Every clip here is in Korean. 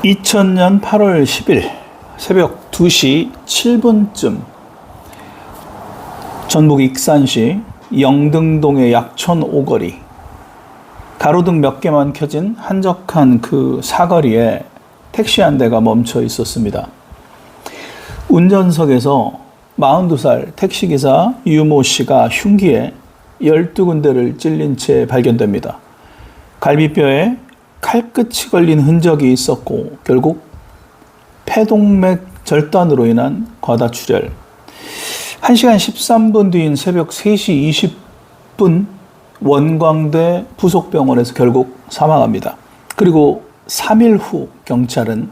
2000년 8월 10일 새벽 2시 7분쯤 전북 익산시 영등동의 약촌 오거리, 가로등 몇 개만 켜진 한적한 그 사거리에 택시 한 대가 멈춰 있었습니다. 운전석에서 42살 택시기사 유모 씨가 흉기에 12군데를 찔린 채 발견됩니다. 갈비뼈에 칼끝이 걸린 흔적이 있었고 결국 폐동맥 절단으로 인한 과다출혈. 1시간 13분 뒤인 새벽 3시 20분 원광대 부속병원에서 결국 사망합니다. 그리고 3일 후 경찰은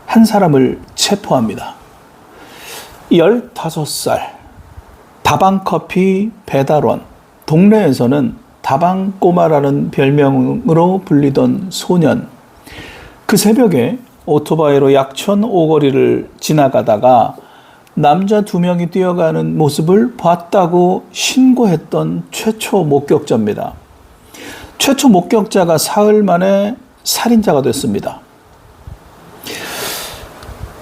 한 사람을 체포합니다. 15살 다방커피 배달원, 동네에서는 다방꼬마라는 별명으로 불리던 소년. 그 새벽에 오토바이로 약촌 오거리를 지나가다가 남자 2명이 뛰어가는 모습을 봤다고 신고했던 최초 목격자입니다. 최초 목격자가 사흘 만에 살인자가 됐습니다.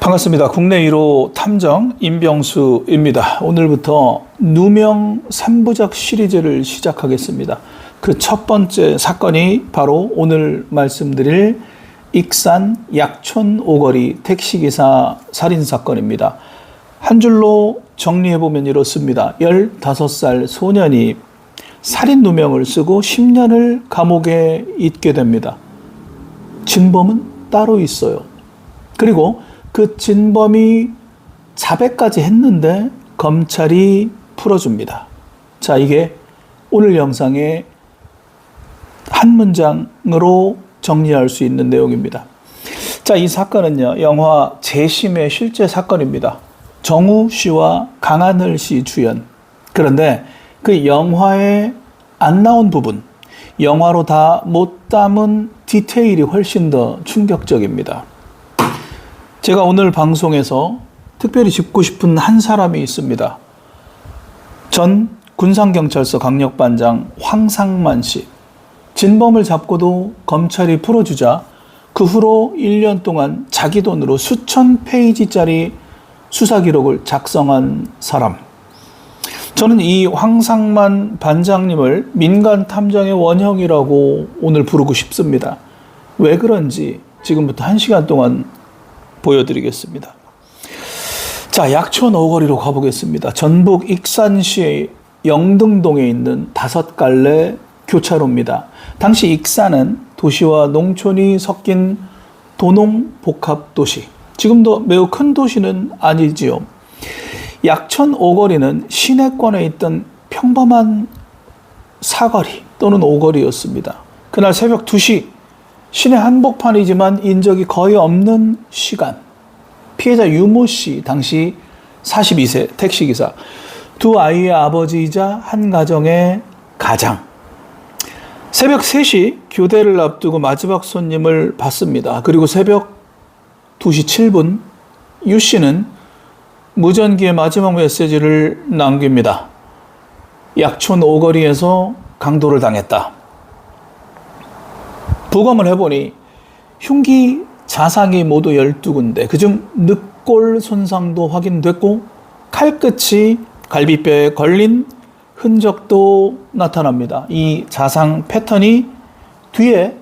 반갑습니다. 국내 1호 탐정 임병수입니다. 오늘부터 누명 3부작 시리즈를 시작하겠습니다. 그 첫 번째 사건이 바로 오늘 말씀드릴 익산 약촌 오거리 택시기사 살인사건입니다. 한 줄로 정리해보면 이렇습니다. 15살 소년이 살인 누명을 쓰고 10년을 감옥에 있게 됩니다. 진범은 따로 있어요. 그리고 그 진범이 자백까지 했는데 검찰이 풀어줍니다. 자, 이게 오늘 영상의 한 문장으로 정리할 수 있는 내용입니다. 자, 이 사건은요, 영화 재심의 실제 사건입니다. 정우 씨와 강하늘 씨 주연. 그런데 그 영화에 안 나온 부분, 영화로 다 못 담은 디테일이 훨씬 더 충격적입니다. 제가 오늘 방송에서 특별히 짚고 싶은 한 사람이 있습니다. 전 군산경찰서 강력반장 황상만 씨. 진범을 잡고도 검찰이 풀어주자 그 후로 1년 동안 자기 돈으로 수천 페이지짜리 수사 기록을 작성한 사람. 저는 이 황상만 반장님을 민간 탐정의 원형이라고 오늘 부르고 싶습니다. 왜 그런지 지금부터 1시간 동안 보여드리겠습니다. 자, 약촌 오거리로 가보겠습니다. 전북 익산시 영등동에 있는 5갈래 교차로입니다. 당시 익산은 도시와 농촌이 섞인 도농복합도시. 지금도 매우 큰 도시는 아니지요. 약촌 오거리는 시내권에 있던 평범한 사거리 또는 오거리였습니다. 그날 새벽 2시, 시내 한복판이지만 인적이 거의 없는 시간. 피해자 유모 씨, 당시 42세 택시기사, 2 아이의 아버지이자 한 가정의 가장. 새벽 3시 교대를 앞두고 마지막 손님을 받습니다. 그리고 새벽 2시 7분 유 씨는 무전기에 마지막 메시지를 남깁니다. 약촌 오거리에서 강도를 당했다. 부검을 해보니 흉기 자상이 모두 12군데, 그중 늑골 손상도 확인됐고 칼끝이 갈비뼈에 걸린 흔적도 나타납니다. 이 자상 패턴이 뒤에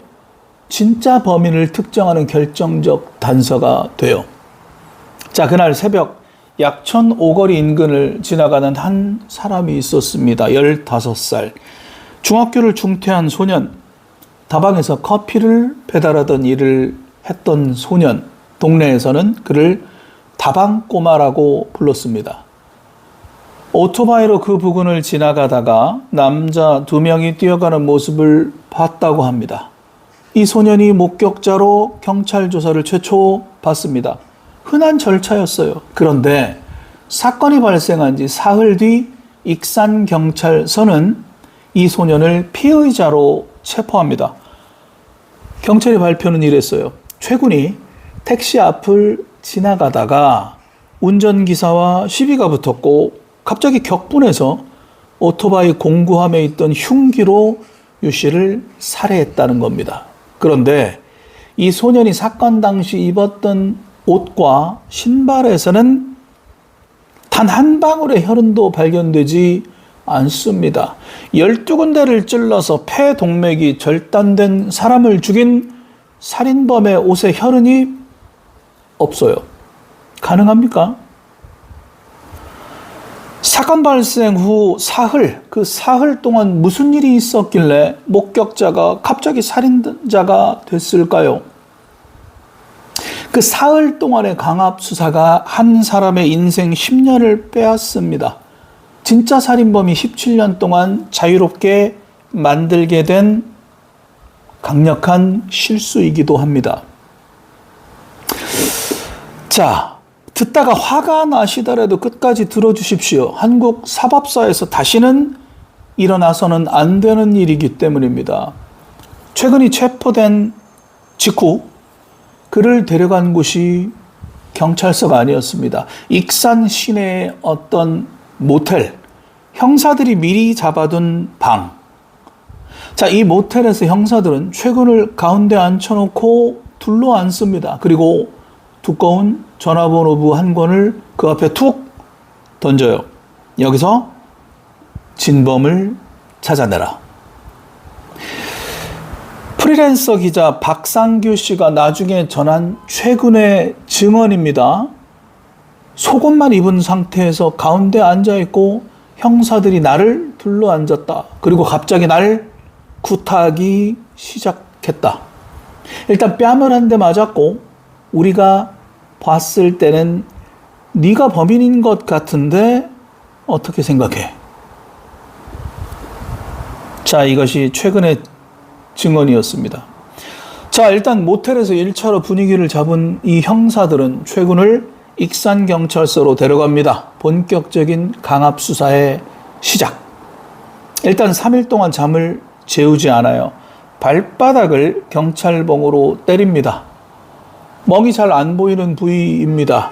진짜 범인을 특정하는 결정적 단서가 돼요. 자, 그날 새벽 약촌 오거리 인근을 지나가는 한 사람이 있었습니다. 15살. 중학교를 중퇴한 소년. 다방에서 커피를 배달하던 일을 했던 소년. 동네에서는 그를 다방꼬마라고 불렀습니다. 오토바이로 그 부근을 지나가다가 남자 2명이 뛰어가는 모습을 봤다고 합니다. 이 소년이 목격자로 경찰 조사를 최초 받습니다. 흔한 절차였어요. 그런데 사건이 발생한 지 사흘 뒤 익산경찰서는 이 소년을 피의자로 체포합니다. 경찰의 발표는 이랬어요. 최군이 택시 앞을 지나가다가 운전기사와 시비가 붙었고 갑자기 격분해서 오토바이 공구함에 있던 흉기로 유 씨를 살해했다는 겁니다. 그런데 이 소년이 사건 당시 입었던 옷과 신발에서는 단 한 방울의 혈흔도 발견되지 않습니다. 12군데를 찔러서 폐 동맥이 절단된 사람을 죽인 살인범의 옷에 혈흔이 없어요. 가능합니까? 사건 발생 후 사흘, 그 사흘 동안 무슨 일이 있었길래 목격자가 갑자기 살인자가 됐을까요? 그 사흘 동안의 강압 수사가 한 사람의 인생 10년을 빼앗습니다. 진짜 살인범이 17년 동안 자유롭게 만들게 된 강력한 실수이기도 합니다. 자, 듣다가 화가 나시더라도 끝까지 들어주십시오. 한국 사법사에서 다시는 일어나서는 안 되는 일이기 때문입니다. 최근에 체포된 직후 그를 데려간 곳이 경찰서가 아니었습니다. 익산 시내의 어떤 모텔, 형사들이 미리 잡아둔 방. 자, 이 모텔에서 형사들은 최근을 가운데 앉혀놓고 둘러앉습니다. 그리고 두꺼운 전화번호부 한 권을 그 앞에 툭 던져요. 여기서 진범을 찾아내라. 프리랜서 기자 박상규 씨가 나중에 전한 최근의 증언입니다. 속옷만 입은 상태에서 가운데 앉아있고 형사들이 나를 둘러앉았다. 그리고 갑자기 날 구타하기 시작했다. 일단 뺨을 한 대 맞았고 우리가 봤을 때는 네가 범인인 것 같은데 어떻게 생각해? 자, 이것이 최근의 증언이었습니다. 자, 일단 모텔에서 1차로 분위기를 잡은 이 형사들은 최근을 익산경찰서로 데려갑니다. 본격적인 강압수사의 시작. 일단 3일 동안 잠을 재우지 않아요. 발바닥을 경찰봉으로 때립니다. 멍이 잘 안 보이는 부위입니다.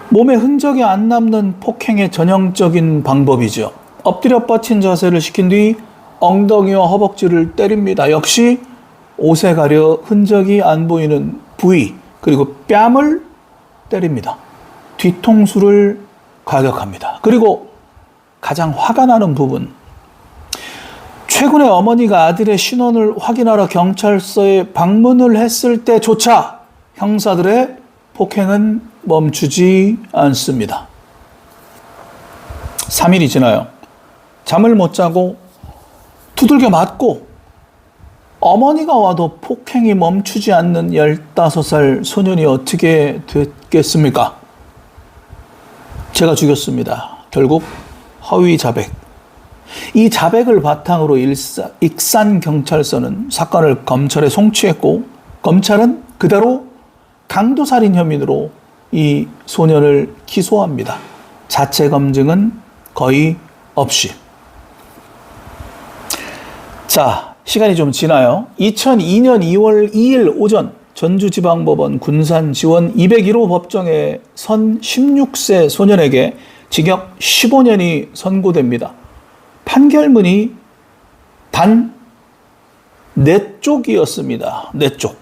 몸에 흔적이 안 남는 폭행의 전형적인 방법이죠. 엎드려 뻗친 자세를 시킨 뒤 엉덩이와 허벅지를 때립니다. 역시 옷에 가려 흔적이 안 보이는 부위, 그리고 뺨을 때립니다. 뒤통수를 가격합니다. 그리고 가장 화가 나는 부분, 최근에 어머니가 아들의 신원을 확인하러 경찰서에 방문을 했을 때조차 형사들의 폭행은 멈추지 않습니다. 3일이 지나요. 잠을 못 자고 두들겨 맞고 어머니가 와도 폭행이 멈추지 않는 15살 소년이 어떻게 됐겠습니까? 제가 죽였습니다. 결국 허위 자백. 이 자백을 바탕으로 익산경찰서는 사건을 검찰에 송치했고 검찰은 그대로 강도살인 혐의로 이 소년을 기소합니다. 자체 검증은 거의 없이. 자, 시간이 좀 지나요. 2002년 2월 2일 오전 전주지방법원 군산지원 201호 법정에 선 16세 소년에게 징역 15년이 선고됩니다. 판결문이 단 4쪽이었습니다. 4쪽.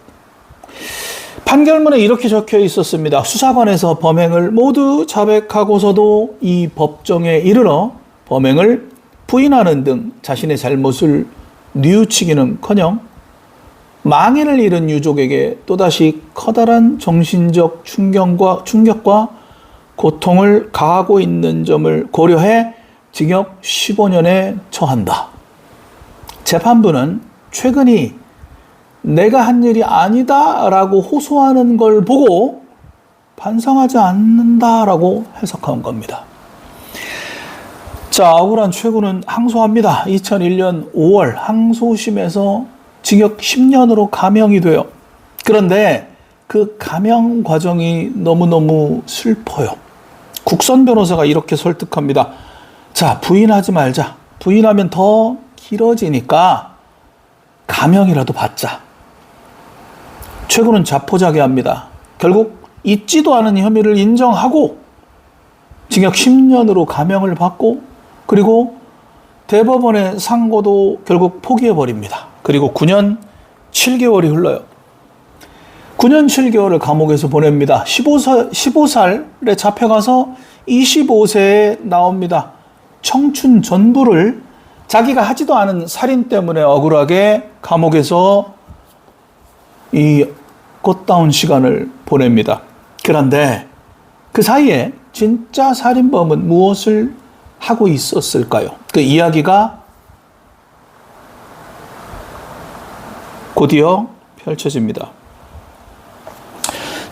판결문에 이렇게 적혀 있었습니다. 수사관에서 범행을 모두 자백하고서도 이 법정에 이르러 범행을 부인하는 등 자신의 잘못을 뉘우치기는커녕 망인을 잃은 유족에게 또다시 커다란 정신적 충격과 고통을 가하고 있는 점을 고려해 징역 15년에 처한다. 재판부는 최근이 내가 한 일이 아니다라고 호소하는 걸 보고 반성하지 않는다라고 해석한 겁니다. 자, 억울한 최고는 항소합니다. 2001년 5월 항소심에서 징역 10년으로 감형이 돼요. 그런데 그 감형 과정이 너무너무 슬퍼요. 국선 변호사가 이렇게 설득합니다. 자, 부인하지 말자. 부인하면 더 길어지니까 감형이라도 받자. 최고는 자포자기합니다. 결국 있지도 않은 혐의를 인정하고 징역 10년으로 감형을 받고 그리고 대법원의 상고도 결국 포기해버립니다. 그리고 9년 7개월이 흘러요. 9년 7개월을 감옥에서 보냅니다. 15살에 잡혀가서 25세에 나옵니다. 청춘 전부를 자기가 하지도 않은 살인 때문에 억울하게 감옥에서 이 꽃다운 시간을 보냅니다. 그런데 그 사이에 진짜 살인범은 무엇을 하고 있었을까요? 그 이야기가 곧이어 펼쳐집니다.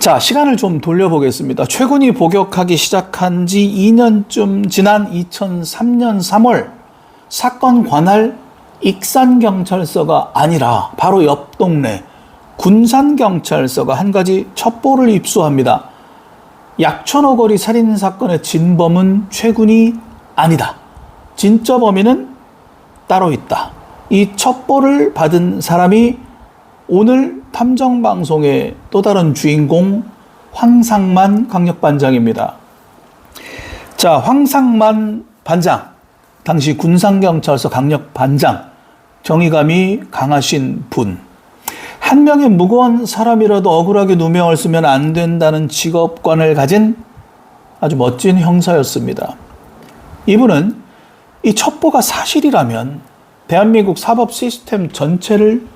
자, 시간을 좀 돌려보겠습니다. 최군이 복역하기 시작한 지 2년쯤 지난 2003년 3월 사건 관할 익산경찰서가 아니라 바로 옆 동네 군산경찰서가 한 가지 첩보를 입수합니다. 약천오거리 살인사건의 진범은 최군이 아니다. 진짜 범인은 따로 있다. 이 첩보를 받은 사람이 오늘 탐정방송의 또 다른 주인공 황상만 강력반장입니다. 자, 황상만 반장, 당시 군산경찰서 강력반장, 정의감이 강하신 분. 한 명의 무고한 사람이라도 억울하게 누명을 쓰면 안 된다는 직업관을 가진 아주 멋진 형사였습니다. 이분은 이 첩보가 사실이라면 대한민국 사법 시스템 전체를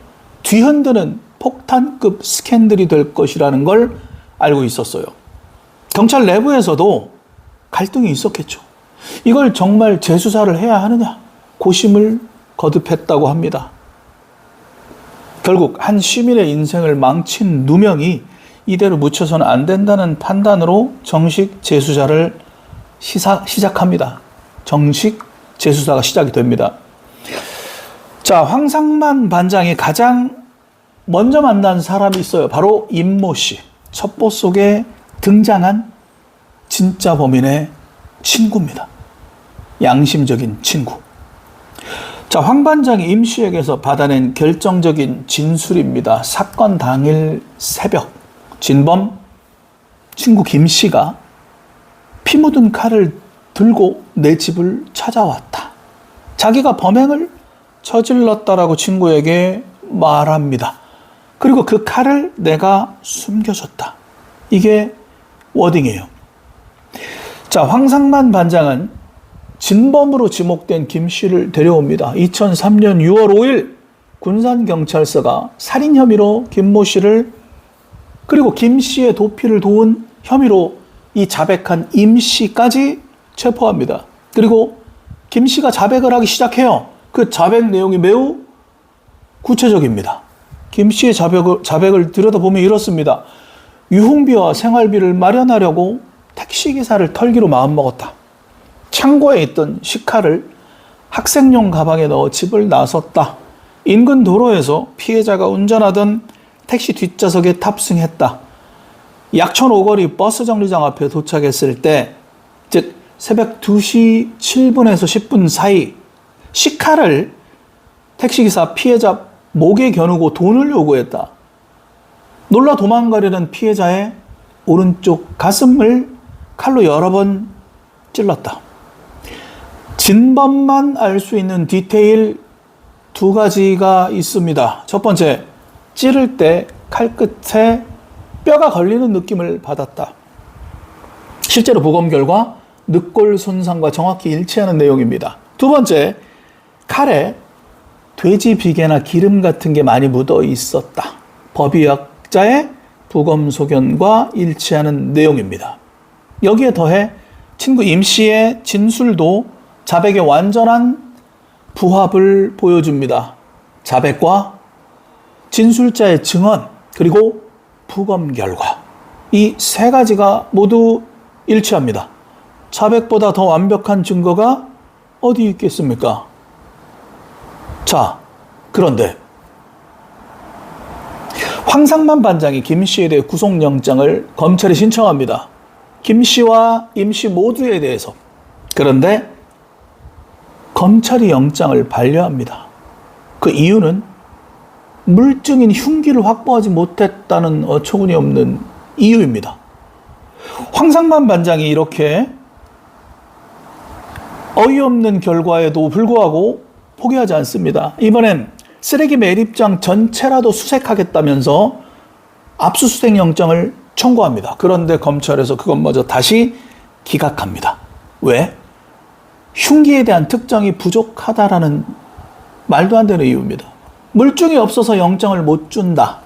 뒤흔드는 폭탄급 스캔들이 될 것이라는 걸 알고 있었어요. 경찰 내부에서도 갈등이 있었겠죠. 이걸 정말 재수사를 해야 하느냐 고심을 거듭했다고 합니다. 결국 한 시민의 인생을 망친 누명이 이대로 묻혀서는 안 된다는 판단으로 정식 재수사를 시작합니다. 정식 재수사가 시작이 됩니다. 자, 황상만 반장이 가장 먼저 만난 사람이 있어요. 바로 임모 씨. 첩보 속에 등장한 진짜 범인의 친구입니다. 양심적인 친구. 자, 황 반장이 임 씨에게서 받아낸 결정적인 진술입니다. 사건 당일 새벽, 진범 친구 김 씨가 피 묻은 칼을 들고 내 집을 찾아왔다. 자기가 범행을 저질렀다라고 친구에게 말합니다. 그리고 그 칼을 내가 숨겨줬다. 이게 워딩이에요. 자, 황상만 반장은 진범으로 지목된 김 씨를 데려옵니다. 2003년 6월 5일 군산경찰서가 살인 혐의로 김모 씨를 그리고 김 씨의 도피를 도운 혐의로 이 자백한 임 씨까지 체포합니다. 그리고 김 씨가 자백을 하기 시작해요. 그 자백 내용이 매우 구체적입니다. 김 씨의 자백을 들여다보면 이렇습니다. 유흥비와 생활비를 마련하려고 택시기사를 털기로 마음먹었다. 창고에 있던 식칼을 학생용 가방에 넣어 집을 나섰다. 인근 도로에서 피해자가 운전하던 택시 뒷좌석에 탑승했다. 약천 오거리 버스 정류장 앞에 도착했을 때, 즉 새벽 2시 7분에서 10분 사이 식칼을 택시기사 피해자 목에 겨누고 돈을 요구했다. 놀라 도망가려는 피해자의 오른쪽 가슴을 칼로 여러 번 찔렀다. 진범만 알 수 있는 디테일 두 가지가 있습니다. 첫 번째, 찌를 때 칼끝에 뼈가 걸리는 느낌을 받았다. 실제로 부검 결과 늑골 손상과 정확히 일치하는 내용입니다. 두 번째, 칼에 돼지 비계나 기름 같은 게 많이 묻어 있었다. 법의학자의 부검 소견과 일치하는 내용입니다. 여기에 더해 친구 임 씨의 진술도 자백의 완전한 부합을 보여줍니다. 자백과 진술자의 증언, 그리고 부검 결과. 이 세 가지가 모두 일치합니다. 자백보다 더 완벽한 증거가 어디 있겠습니까? 자, 그런데 황상만 반장이 김 씨에 대해 구속영장을 검찰에 신청합니다. 김 씨와 임 씨 모두에 대해서. 그런데 검찰이 영장을 반려합니다. 그 이유는 물증인 흉기를 확보하지 못했다는 어처구니 없는 이유입니다. 황상만 반장이 이렇게 어이없는 결과에도 불구하고 포기하지 않습니다. 이번엔 쓰레기 매립장 전체라도 수색하겠다면서 압수수색 영장을 청구합니다. 그런데 검찰에서 그것마저 다시 기각합니다. 왜? 흉기에 대한 특정이 부족하다라는 말도 안 되는 이유입니다. 물증이 없어서 영장을 못 준다.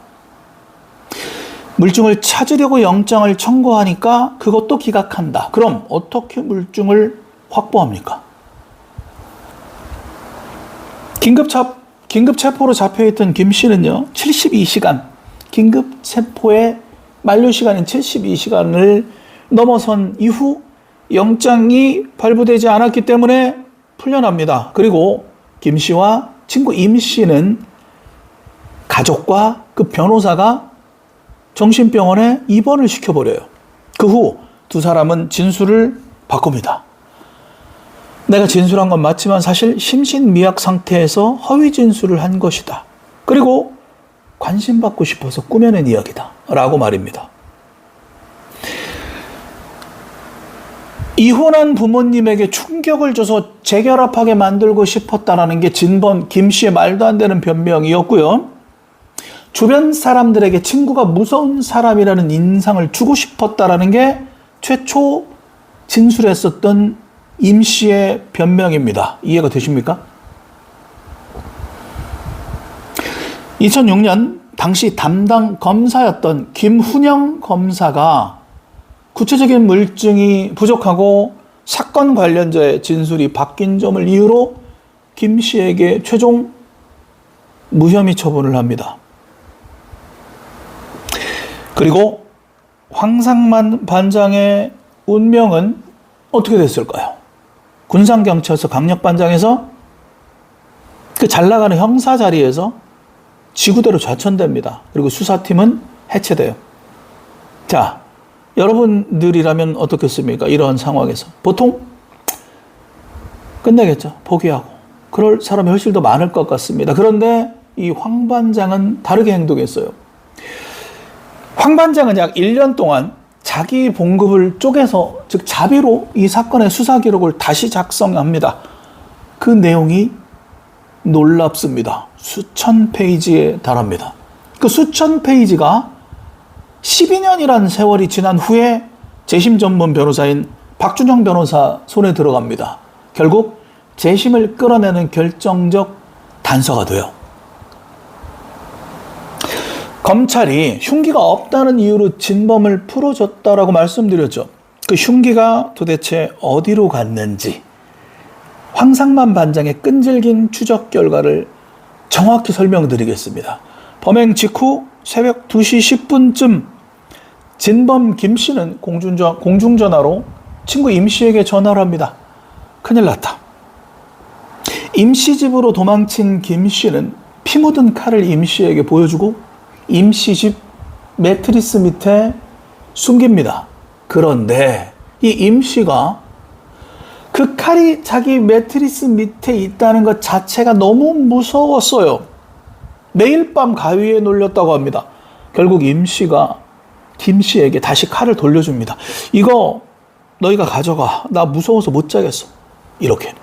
물증을 찾으려고 영장을 청구하니까 그것도 기각한다. 그럼 어떻게 물증을 확보합니까? 긴급체포로 잡혀있던 김 씨는요, 72시간, 긴급체포의 만료시간인 72시간을 넘어선 이후 영장이 발부되지 않았기 때문에 풀려납니다. 그리고 김 씨와 친구 임 씨는 가족과 그 변호사가 정신병원에 입원을 시켜버려요. 그 후 두 사람은 진술을 바꿉니다. 내가 진술한 건 맞지만 사실 심신미약 상태에서 허위 진술을 한 것이다. 그리고 관심받고 싶어서 꾸며낸 이야기다. 라고 말입니다. 이혼한 부모님에게 충격을 줘서 재결합하게 만들고 싶었다는 게 진범 김 씨의 말도 안 되는 변명이었고요. 주변 사람들에게 친구가 무서운 사람이라는 인상을 주고 싶었다는 게 최초 진술했었던 임 씨의 변명입니다. 이해가 되십니까? 2006년 당시 담당 검사였던 김훈영 검사가 구체적인 물증이 부족하고 사건 관련자의 진술이 바뀐 점을 이유로 김 씨에게 최종 무혐의 처분을 합니다. 그리고 황상만 반장의 운명은 어떻게 됐을까요? 군산경찰서 강력반장에서 그 잘나가는 형사 자리에서 지구대로 좌천됩니다. 그리고 수사팀은 해체돼요. 자, 여러분들이라면 어떻겠습니까? 이러한 상황에서. 보통 끝내겠죠. 포기하고. 그럴 사람이 훨씬 더 많을 것 같습니다. 그런데 이 황 반장은 다르게 행동했어요. 황 반장은 약 1년 동안 자기 봉급을 쪼개서, 즉 자비로 이 사건의 수사 기록을 다시 작성합니다. 그 내용이 놀랍습니다. 수천 페이지에 달합니다. 그 수천 페이지가 12년이란 세월이 지난 후에 재심 전문 변호사인 박준영 변호사 손에 들어갑니다. 결국 재심을 끌어내는 결정적 단서가 돼요. 검찰이 흉기가 없다는 이유로 진범을 풀어줬다라고 말씀드렸죠. 그 흉기가 도대체 어디로 갔는지 황상만 반장의 끈질긴 추적 결과를 정확히 설명드리겠습니다. 범행 직후 새벽 2시 10분쯤 진범 김 씨는 공중전화로 친구 임 씨에게 전화를 합니다. 큰일 났다. 임 씨 집으로 도망친 김 씨는 피 묻은 칼을 임 씨에게 보여주고 임 씨 집 매트리스 밑에 숨깁니다. 그런데 이 임 씨가 그 칼이 자기 매트리스 밑에 있다는 것 자체가 너무 무서웠어요. 매일 밤 가위에 놀렸다고 합니다. 결국 임 씨가 김 씨에게 다시 칼을 돌려줍니다. 이거 너희가 가져가. 나 무서워서 못 자겠어. 이렇게.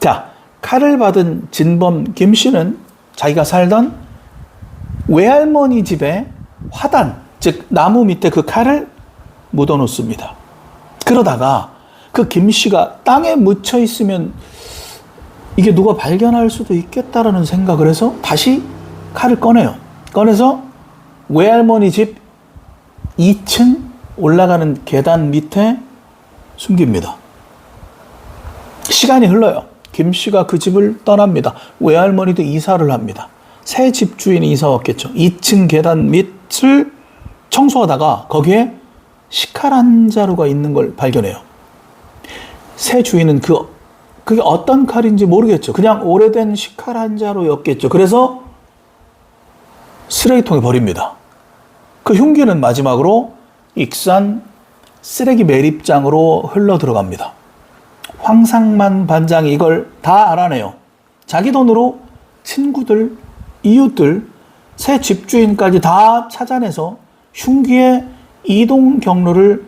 자, 칼을 받은 진범 김 씨는 자기가 살던 외할머니 집에 화단, 즉 나무 밑에 그 칼을 묻어놓습니다. 그러다가 그 김 씨가 땅에 묻혀 있으면 이게 누가 발견할 수도 있겠다라는 생각을 해서 다시 칼을 꺼내요. 꺼내서 외할머니 집 2층 올라가는 계단 밑에 숨깁니다. 시간이 흘러요. 김 씨가 그 집을 떠납니다. 외할머니도 이사를 합니다. 새 집주인이 이사 왔겠죠. 2층 계단 밑을 청소하다가 거기에 식칼 한 자루가 있는 걸 발견해요. 새 주인은 그게 어떤 칼인지 모르겠죠. 그냥 오래된 식칼 한 자루였겠죠. 그래서 쓰레기통에 버립니다. 그 흉기는 마지막으로 익산 쓰레기 매립장으로 흘러 들어갑니다. 황상만 반장이 이걸 다 알아내요. 자기 돈으로 친구들, 이웃들, 새 집주인까지 다 찾아내서 흉기의 이동 경로를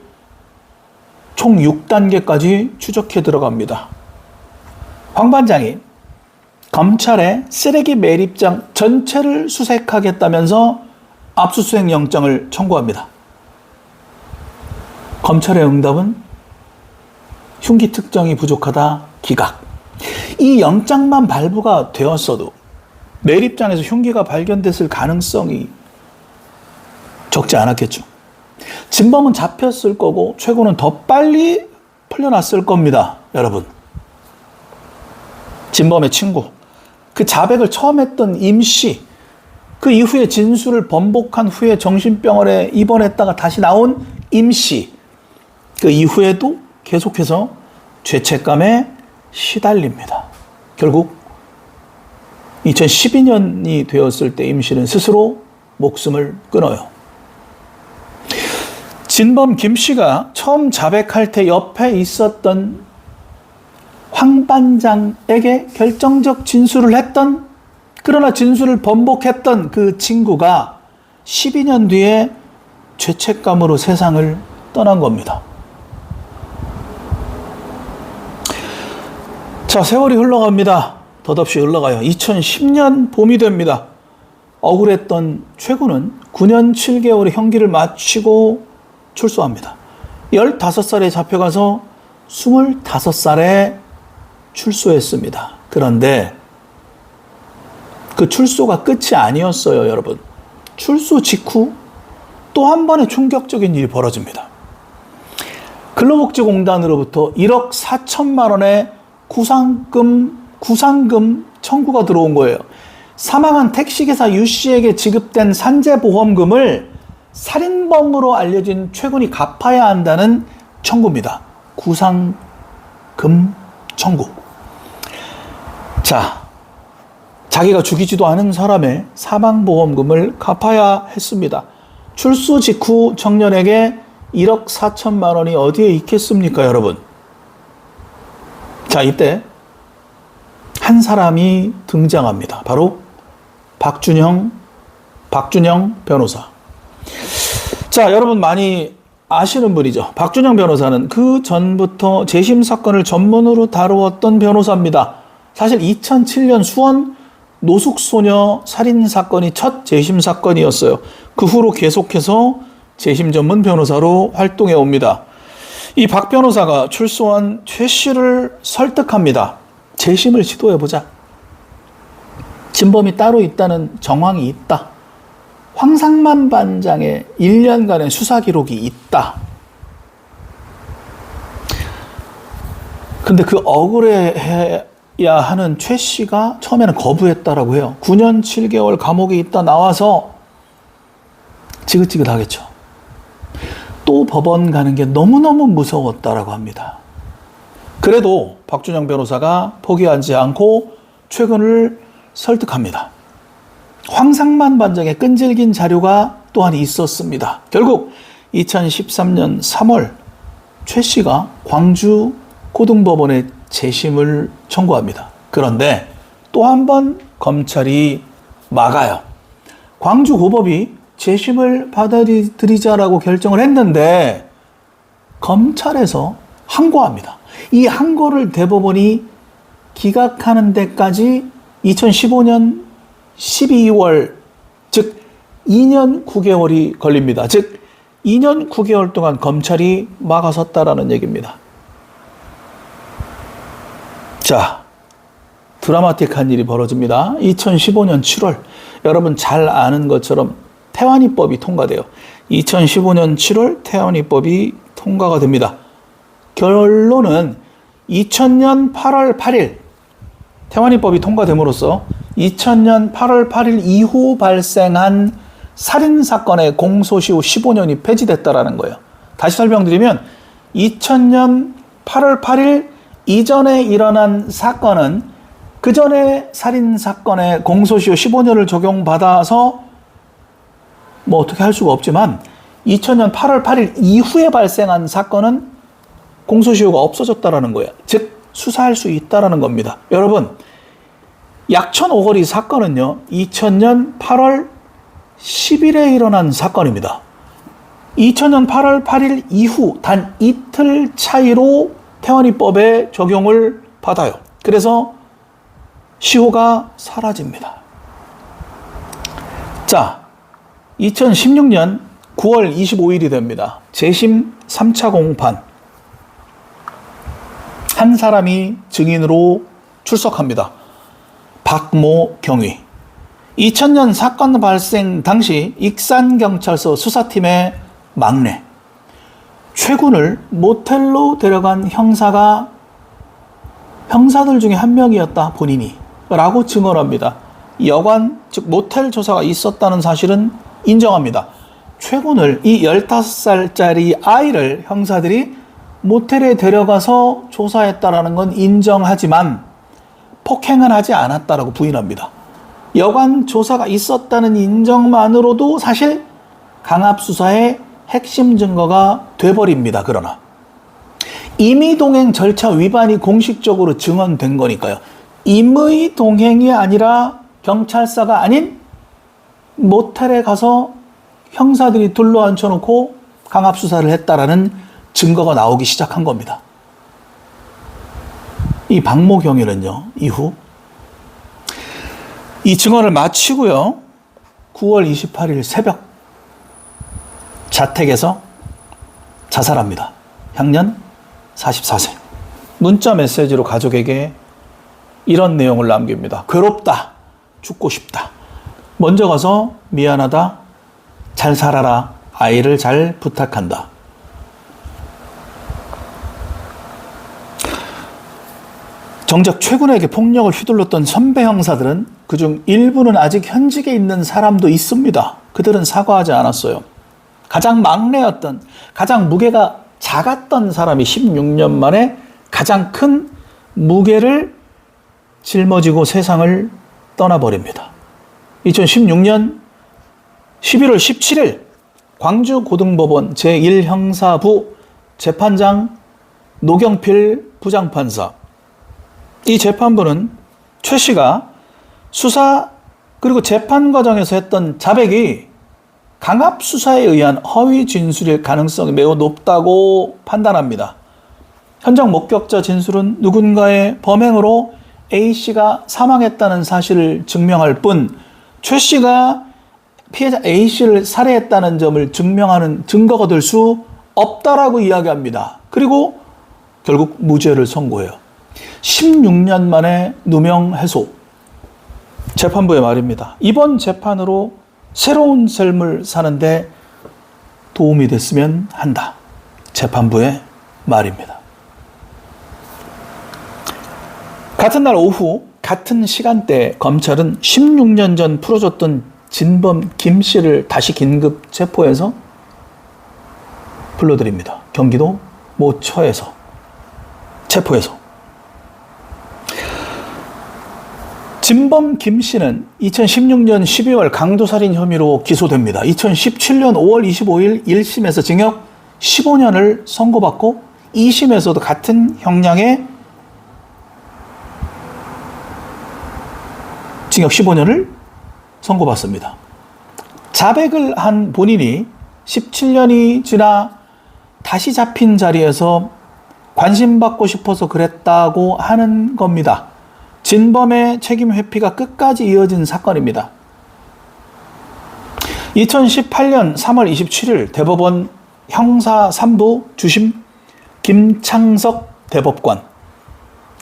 총 6단계까지 추적해 들어갑니다. 황 반장이 검찰의 쓰레기 매립장 전체를 수색하겠다면서 압수수색 영장을 청구합니다. 검찰의 응답은 흉기 특정이 부족하다, 기각. 이 영장만 발부가 되었어도 매일 입장에서 흉기가 발견됐을 가능성이 적지 않았겠죠. 진범은 잡혔을 거고 최고는 더 빨리 풀려났을 겁니다. 여러분. 진범의 친구, 그 자백을 처음 했던 임씨, 그 이후에 진술을 번복한 후에 정신병원에 입원했다가 다시 나온 임씨, 그 이후에도 계속해서 죄책감에 시달립니다. 결국 2012년이 되었을 때 임씨는 스스로 목숨을 끊어요. 진범 김씨가 처음 자백할 때 옆에 있었던 황 반장에게 결정적 진술을 했던, 그러나 진술을 번복했던 그 친구가 12년 뒤에 죄책감으로 세상을 떠난 겁니다. 자, 세월이 흘러갑니다. 덧없이 흘러가요. 2010년 봄이 됩니다. 억울했던 최구는 9년 7개월의 형기를 마치고 출소합니다. 15살에 잡혀가서 25살에 출소했습니다. 그런데 그 출소가 끝이 아니었어요, 여러분. 출소 직후 또 한 번의 충격적인 일이 벌어집니다. 근로복지공단으로부터 1억 4천만 원의 구상금 청구가 들어온 거예요. 사망한 택시기사 유 씨에게 지급된 산재보험금을 살인범으로 알려진 최군이 갚아야 한다는 청구입니다. 구상금 청구. 자, 자기가 죽이지도 않은 사람의 사망보험금을 갚아야 했습니다. 출소 직후 청년에게 1억 4천만 원이 어디에 있겠습니까, 여러분? 자, 이때 한 사람이 등장합니다. 바로 박준영 변호사. 자, 여러분 많이 아시는 분이죠. 박준영 변호사는 그 전부터 재심 사건을 전문으로 다루었던 변호사입니다. 사실 2007년 수원 노숙소녀 살인 사건이 첫 재심 사건이었어요. 그 후로 계속해서 재심 전문 변호사로 활동해 옵니다. 이 박 변호사가 출소한 최 씨를 설득합니다. 재심을 시도해보자. 진범이 따로 있다는 정황이 있다. 황상만 반장의 1년간의 수사 기록이 있다. 근데 그 억울해야 하는 최 씨가 처음에는 거부했다라고 해요. 9년 7개월 감옥에 있다 나와서 지긋지긋하겠죠. 또 법원 가는 게 너무너무 무서웠다라고 합니다. 그래도 박준영 변호사가 포기하지 않고 최근을 설득합니다. 황상만 반장의 끈질긴 자료가 또한 있었습니다. 결국 2013년 3월 최 씨가 광주 고등법원에 재심을 청구합니다. 그런데 또 한 번 검찰이 막아요. 광주 고법이 재심을 받아들이자라고 결정을 했는데 검찰에서 항고합니다. 이 항고를 대법원이 기각하는 데까지 2015년 12월, 즉 2년 9개월이 걸립니다. 즉 2년 9개월 동안 검찰이 막아섰다라는 얘기입니다. 자, 드라마틱한 일이 벌어집니다. 2015년 7월, 여러분 잘 아는 것처럼 태완이법이 통과돼요. 2015년 7월 태완이법이 통과가 됩니다. 결론은 2000년 8월 8일 태완이법이 통과됨으로써 2000년 8월 8일 이후 발생한 살인사건의 공소시효 15년이 폐지됐다라는 거예요. 다시 설명드리면 2000년 8월 8일 이전에 일어난 사건은 그 전에 살인사건의 공소시효 15년을 적용받아서 뭐 어떻게 할 수가 없지만 2000년 8월 8일 이후에 발생한 사건은 공소시효가 없어졌다라는 거예요. 즉 수사할 수 있다라는 겁니다. 여러분, 약천 오거리 사건은요 2000년 8월 10일에 일어난 사건입니다. 2000년 8월 8일 이후 단 이틀 차이로 태완이법에 적용을 받아요. 그래서 시효가 사라집니다. 자, 2016년 9월 25일이 됩니다. 재심 3차 공판. 한 사람이 증인으로 출석합니다. 박모 경위. 2000년 사건 발생 당시 익산경찰서 수사팀의 막내 최군을 모텔로 데려간 형사가 형사들 중에 한 명이었다 본인이 라고 증언합니다. 여관 즉 모텔 조사가 있었다는 사실은 인정합니다. 최군을 이 15살짜리 아이를 형사들이 모텔에 데려가서 조사했다라는 건 인정하지만 폭행은 하지 않았다라고 부인합니다. 여관 조사가 있었다는 인정만으로도 사실 강압수사의 핵심 증거가 돼버립니다. 그러나 임의동행 절차 위반이 공식적으로 증언된 거니까요. 임의동행이 아니라 경찰서가 아닌 모텔에 가서 형사들이 둘러앉혀놓고 강압수사를 했다라는 증거가 나오기 시작한 겁니다. 이 박모 경위는요, 이후 이 증언을 마치고요, 9월 28일 새벽 자택에서 자살합니다. 향년 44세. 문자 메시지로 가족에게 이런 내용을 남깁니다. 괴롭다. 죽고 싶다. 먼저 가서 미안하다. 잘 살아라. 아이를 잘 부탁한다. 정작 최군에게 폭력을 휘둘렀던 선배 형사들은 그중 일부는 아직 현직에 있는 사람도 있습니다. 그들은 사과하지 않았어요. 가장 막내였던, 가장 무게가 작았던 사람이 16년 만에 가장 큰 무게를 짊어지고 세상을 떠나버립니다. 2016년 11월 17일 광주고등법원 제1형사부 재판장 노경필 부장판사. 이 재판부는 최 씨가 수사 그리고 재판 과정에서 했던 자백이 강압수사에 의한 허위 진술일 가능성이 매우 높다고 판단합니다. 현장 목격자 진술은 누군가의 범행으로 A씨가 사망했다는 사실을 증명할 뿐 최 씨가 피해자 A씨를 살해했다는 점을 증명하는 증거가 될 수 없다라고 이야기합니다. 그리고 결국 무죄를 선고해요. 16년 만에 누명 해소. 재판부의 말입니다. 이번 재판으로 새로운 삶을 사는데 도움이 됐으면 한다. 재판부의 말입니다. 같은 날 오후 같은 시간대에 검찰은 16년 전 풀어줬던 진범 김 씨를 다시 긴급 체포해서 불러드립니다. 경기도 모처에서 체포해서. 진범 김 씨는 2016년 12월 강도살인 혐의로 기소됩니다. 2017년 5월 25일 1심에서 징역 15년을 선고받고 2심에서도 같은 형량의 징역 15년을 선고받습니다. 자백을 한 본인이 17년이 지나 다시 잡힌 자리에서 관심받고 싶어서 그랬다고 하는 겁니다. 진범의 책임 회피가 끝까지 이어진 사건입니다. 2018년 3월 27일 대법원 형사 3부 주심 김창석 대법관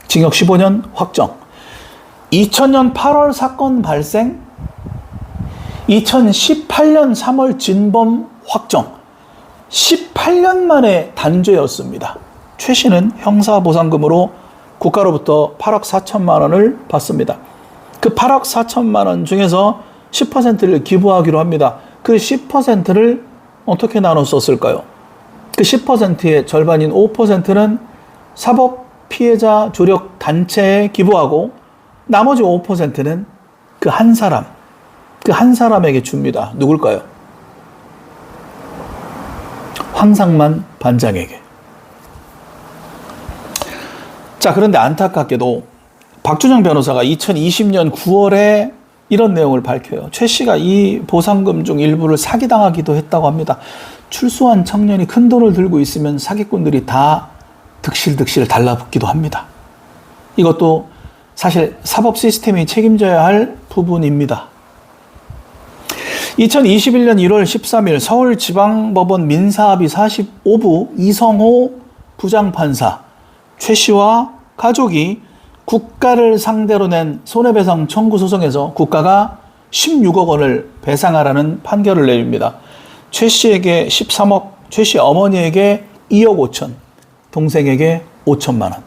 징역 15년 확정. 2000년 8월 사건 발생, 2018년 3월 진범 확정, 18년 만에 단죄였습니다. 최 씨는 형사보상금으로 국가로부터 8억 4천만 원을 받습니다. 그 8억 4천만 원 중에서 10%를 기부하기로 합니다. 그 10%를 어떻게 나눠 썼을까요? 그 10%의 절반인 5%는 사법 피해자 조력 단체에 기부하고 나머지 5%는 그 한 사람에게 줍니다. 누굴까요? 황상만 반장에게. 자, 그런데 안타깝게도 박준영 변호사가 2020년 9월에 이런 내용을 밝혀요. 최 씨가 이 보상금 중 일부를 사기당하기도 했다고 합니다. 출소한 청년이 큰 돈을 들고 있으면 사기꾼들이 다 득실득실 달라붙기도 합니다. 이것도 사실 사법 시스템이 책임져야 할 부분입니다. 2021년 1월 13일 서울지방법원 민사합의 45부 이성호 부장판사 최 씨와 가족이 국가를 상대로 낸 손해배상 청구 소송에서 국가가 16억 원을 배상하라는 판결을 내립니다. 최 씨에게 13억, 최 씨 어머니에게 2억 5천, 동생에게 5천만 원.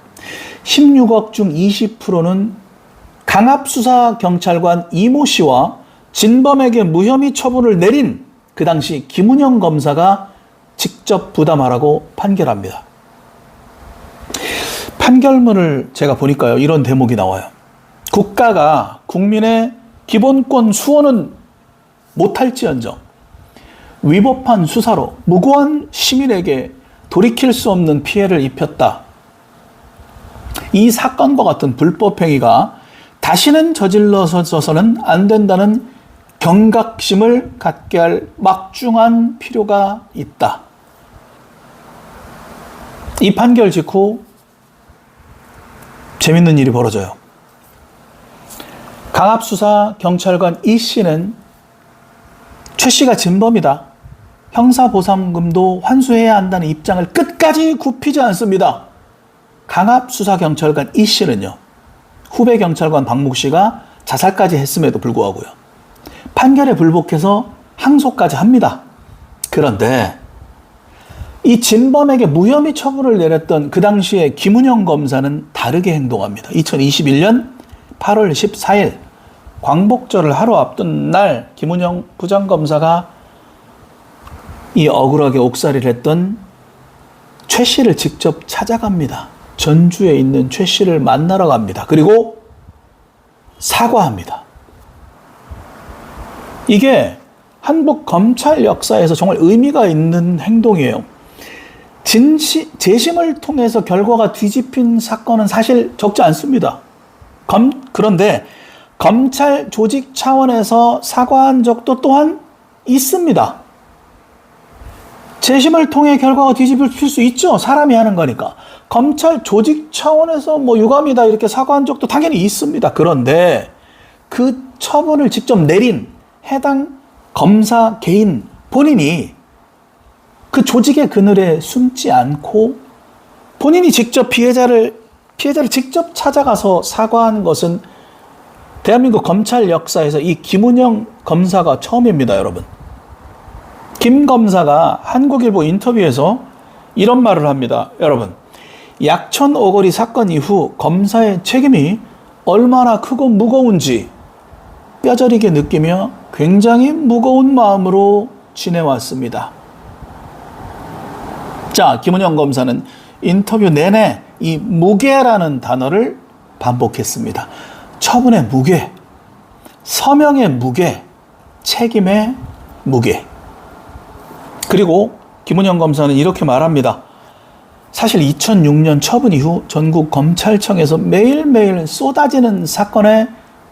16억 중 20%는 강압수사경찰관 이모 씨와 진범에게 무혐의 처분을 내린 그 당시 김은영 검사가 직접 부담하라고 판결합니다. 판결문을 제가 보니까요, 이런 대목이 나와요. 국가가 국민의 기본권 수호는 못할지언정 위법한 수사로 무고한 시민에게 돌이킬 수 없는 피해를 입혔다. 이 사건과 같은 불법 행위가 다시는 저질러서는 안 된다는 경각심을 갖게 할 막중한 필요가 있다. 이 판결 직후 재밌는 일이 벌어져요. 강압수사 경찰관 이 씨는 최 씨가 진범이다, 형사보상금도 환수해야 한다는 입장을 끝까지 굽히지 않습니다. 강압수사 경찰관 이 씨는요, 후배 경찰관 박목 씨가 자살까지 했음에도 불구하고요, 판결에 불복해서 항소까지 합니다. 그런데 이 진범에게 무혐의 처분을 내렸던 그 당시에 김은영 검사는 다르게 행동합니다. 2021년 8월 14일 광복절을 하루 앞둔 날 김은영 부장검사가 이 억울하게 옥살이를 했던 최 씨를 직접 찾아갑니다. 전주에 있는 최 씨를 만나러 갑니다. 그리고 사과합니다. 이게 한국 검찰 역사에서 정말 의미가 있는 행동이에요. 재심을 통해서 결과가 뒤집힌 사건은 사실 적지 않습니다. 그런데 검찰 조직 차원에서 사과한 적도 또한 있습니다. 재심을 통해 결과가 뒤집힐 수 있죠. 사람이 하는 거니까. 검찰 조직 차원에서 유감이다 이렇게 사과한 적도 당연히 있습니다. 그런데 그 처분을 직접 내린 해당 검사 개인 본인이 그 조직의 그늘에 숨지 않고 본인이 직접 피해자를 직접 찾아가서 사과한 것은 대한민국 검찰 역사에서 이 김은영 검사가 처음입니다, 여러분. 김 검사가 한국일보 인터뷰에서 이런 말을 합니다. 여러분, 약천 오거리 사건 이후 검사의 책임이 얼마나 크고 무거운지 뼈저리게 느끼며 굉장히 무거운 마음으로 지내왔습니다. 자, 김은영 검사는 인터뷰 내내 이 무게라는 단어를 반복했습니다. 처분의 무게, 서명의 무게, 책임의 무게. 그리고 김은영 검사는 이렇게 말합니다. 사실 2006년 처분 이후 전국 검찰청에서 매일매일 쏟아지는 사건에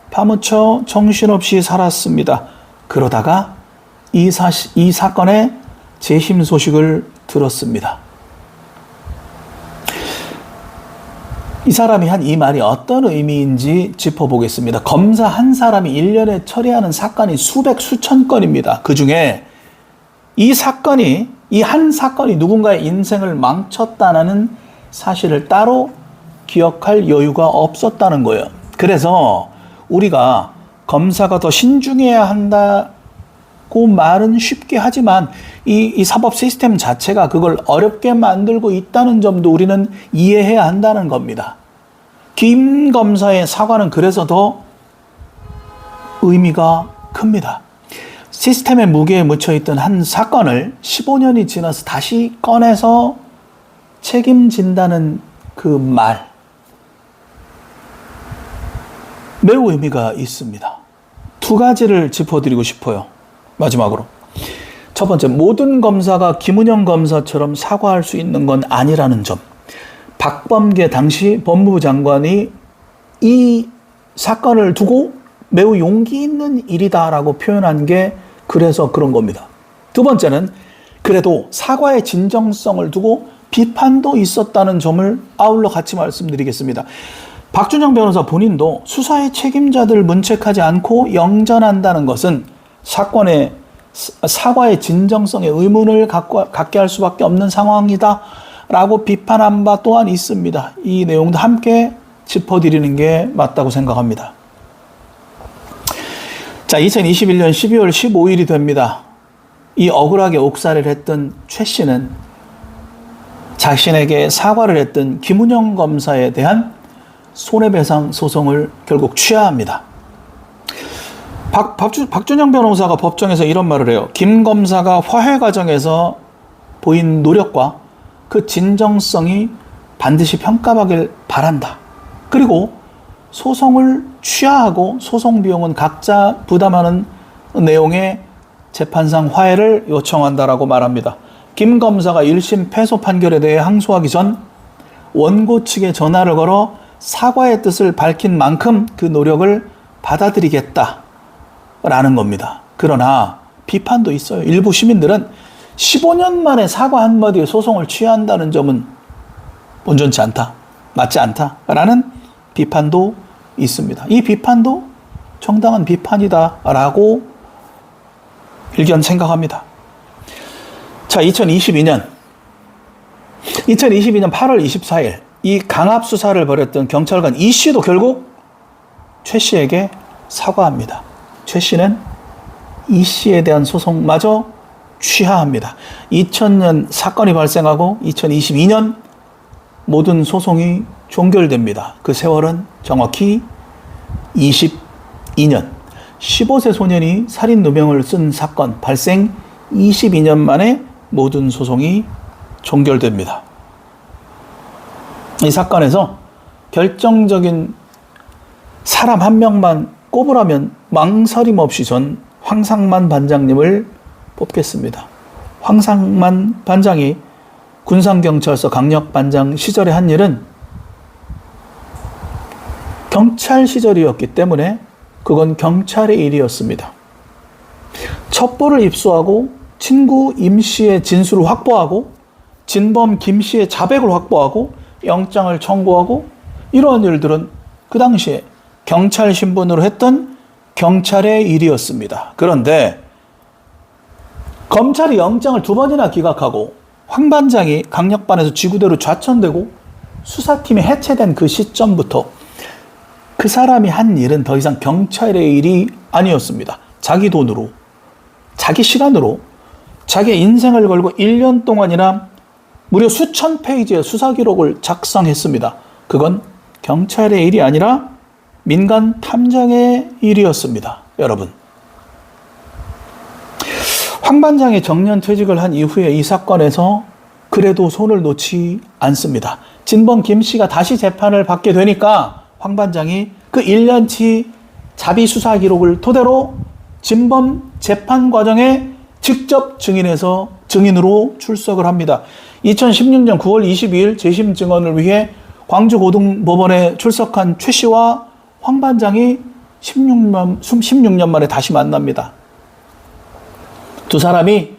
파묻혀 정신없이 살았습니다. 그러다가 이 사건의 재심 소식을 들었습니다. 이 사람이 한 이 말이 어떤 의미인지 짚어보겠습니다. 검사 한 사람이 1년에 처리하는 사건이 수천 건입니다. 그 중에 이 한 사건이 누군가의 인생을 망쳤다는 사실을 따로 기억할 여유가 없었다는 거예요. 그래서 우리가 검사가 더 신중해야 한다고 말은 쉽게 하지만 이 사법 시스템 자체가 그걸 어렵게 만들고 있다는 점도 우리는 이해해야 한다는 겁니다. 김 검사의 사과는 그래서 더 의미가 큽니다. 시스템의 무게에 묻혀있던 한 사건을 15년이 지나서 다시 꺼내서 책임진다는 그 말, 매우 의미가 있습니다. 두 가지를 짚어드리고 싶어요. 마지막으로. 첫 번째, 모든 검사가 김은영 검사처럼 사과할 수 있는 건 아니라는 점. 박범계 당시 법무부 장관이 이 사건을 두고 매우 용기 있는 일이다라고 표현한 게 그래서 그런 겁니다. 두 번째는 그래도 사과의 진정성을 두고 비판도 있었다는 점을 아울러 같이 말씀드리겠습니다. 박준영 변호사 본인도 수사의 책임자들 문책하지 않고 영전한다는 것은 사건의 사과의 진정성에 의문을 갖게 할 수밖에 없는 상황이다 라고 비판한 바 또한 있습니다. 이 내용도 함께 짚어드리는 게 맞다고 생각합니다. 자, 2021년 12월 15일이 됩니다. 이 억울하게 옥살이를 했던 최 씨는 자신에게 사과를 했던 김은영 검사에 대한 손해배상 소송을 결국 취하합니다. 박준영 변호사가 법정에서 이런 말을 해요. 김 검사가 화해 과정에서 보인 노력과 그 진정성이 반드시 평가받길 바란다. 그리고 소송을 취하하고 소송 비용은 각자 부담하는 내용의 재판상 화해를 요청한다라고 말합니다. 김 검사가 1심 패소 판결에 대해 항소하기 전 원고 측에 전화를 걸어 사과의 뜻을 밝힌 만큼 그 노력을 받아들이겠다라는 겁니다. 그러나 비판도 있어요. 일부 시민들은 15년 만에 사과 한마디에 소송을 취한다는 점은 온전치 않다, 맞지 않다라는 비판도 있습니다. 이 비판도 정당한 비판이다라고 일견 생각합니다. 자, 2022년 8월 24일 이 강압 수사를 벌였던 경찰관 이 씨도 결국 최 씨에게 사과합니다. 최 씨는 이 씨에 대한 소송마저 취하합니다. 2000년 사건이 발생하고 2022년 모든 소송이 종결됩니다. 그 세월은 정확히 22년. 15세 소년이 살인 누명을 쓴 사건 발생 22년 만에 모든 소송이 종결됩니다. 이 사건에서 결정적인 사람 한 명만 꼽으라면 망설임 없이 전 황상만 반장님을 뽑겠습니다. 황상만 반장이 군산경찰서 강력반장 시절에 한 일은 경찰 시절이었기 때문에 그건 경찰의 일이었습니다. 첩보를 입수하고 친구 임 씨의 진술을 확보하고 진범 김 씨의 자백을 확보하고 영장을 청구하고 이러한 일들은 그 당시에 경찰 신분으로 했던 경찰의 일이었습니다. 그런데 검찰이 영장을 2번이나 기각하고 황 반장이 강력반에서 지구대로 좌천되고 수사팀이 해체된 그 시점부터 그 사람이 한 일은 더 이상 경찰의 일이 아니었습니다. 자기 돈으로, 자기 시간으로, 자기 인생을 걸고 1년 동안이나 무려 수천 페이지의 수사 기록을 작성했습니다. 그건 경찰의 일이 아니라 민간 탐정의 일이었습니다. 여러분. 황 반장이 정년 퇴직을 한 이후에 이 사건에서 그래도 손을 놓지 않습니다. 진범 김 씨가 다시 재판을 받게 되니까 황 반장이 그 1년치 자비 수사 기록을 토대로 진범 재판 과정에 직접 증인으로 출석을 합니다. 2016년 9월 22일 재심 증언을 위해 광주고등법원에 출석한 최 씨와 황 반장이 16년 만에 다시 만납니다. 두 사람이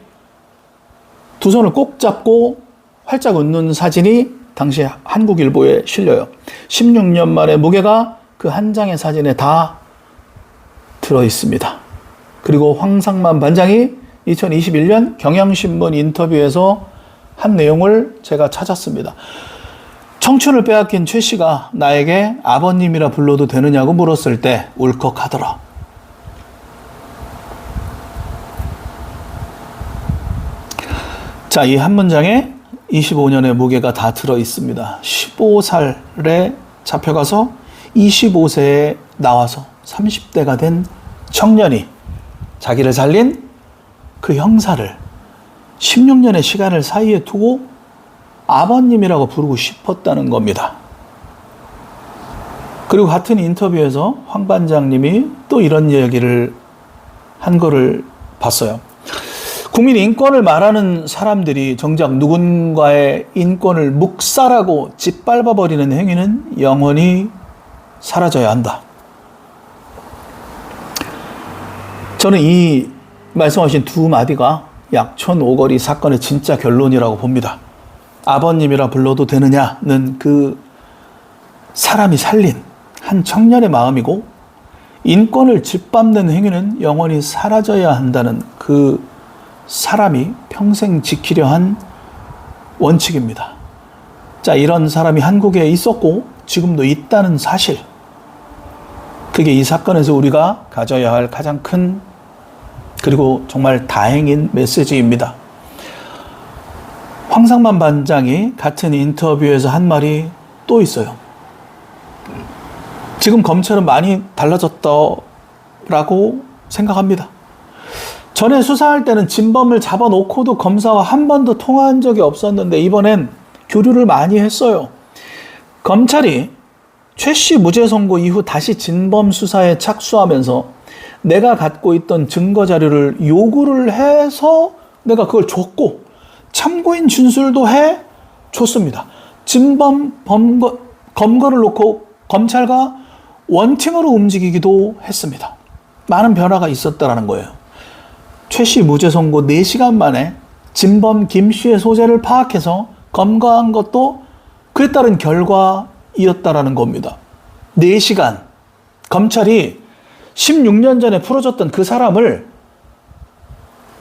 두 손을 꼭 잡고 활짝 웃는 사진이 당시 한국일보에 실려요. 16년 만의 무게가 그 한 장의 사진에 다 들어있습니다. 그리고 황상만 반장이 2021년 경향신문 인터뷰에서 한 내용을 제가 찾았습니다. 청춘을 빼앗긴 최 씨가 나에게 아버님이라 불러도 되느냐고 물었을 때 울컥하더라. 자, 이 한 문장에 25년의 무게가 다 들어 있습니다. 15살에 잡혀가서 25세에 나와서 30대가 된 청년이 자기를 살린 그 형사를 16년의 시간을 사이에 두고 아버님이라고 부르고 싶었다는 겁니다. 그리고 같은 인터뷰에서 황 반장님이 또 이런 얘기를 한 거를 봤어요. 국민 인권을 말하는 사람들이 정작 누군가의 인권을 묵살하고 짓밟아버리는 행위는 영원히 사라져야 한다. 저는 이 말씀하신 두 마디가 약촌 오거리 사건의 진짜 결론이라고 봅니다. 아버님이라 불러도 되느냐는 그 사람이 살린 한 청년의 마음이고 인권을 짓밟는 행위는 영원히 사라져야 한다는 그 그 사람이 평생 지키려 한 원칙입니다. 자, 이런 사람이 한국에 있었고 지금도 있다는 사실. 그게 이 사건에서 우리가 가져야 할 가장 큰 그리고 정말 다행인 메시지입니다. 황상만 반장이 같은 인터뷰에서 한 말이 또 있어요. 지금 검찰은 많이 달라졌다라고 생각합니다. 전에 수사할 때는 진범을 잡아놓고도 검사와 한 번도 통화한 적이 없었는데 이번엔 교류를 많이 했어요. 검찰이 최 씨 무죄 선고 이후 다시 진범 수사에 착수하면서 내가 갖고 있던 증거 자료를 요구를 해서 내가 그걸 줬고 참고인 진술도 해 줬습니다. 진범 검거를 놓고 검찰과 원팀으로 움직이기도 했습니다. 많은 변화가 있었다는 거예요. 최 씨 무죄 선고 4시간 만에 진범 김 씨의 소재를 파악해서 검거한 것도 그에 따른 결과이었다라는 겁니다. 4시간. 검찰이 16년 전에 풀어줬던 그 사람을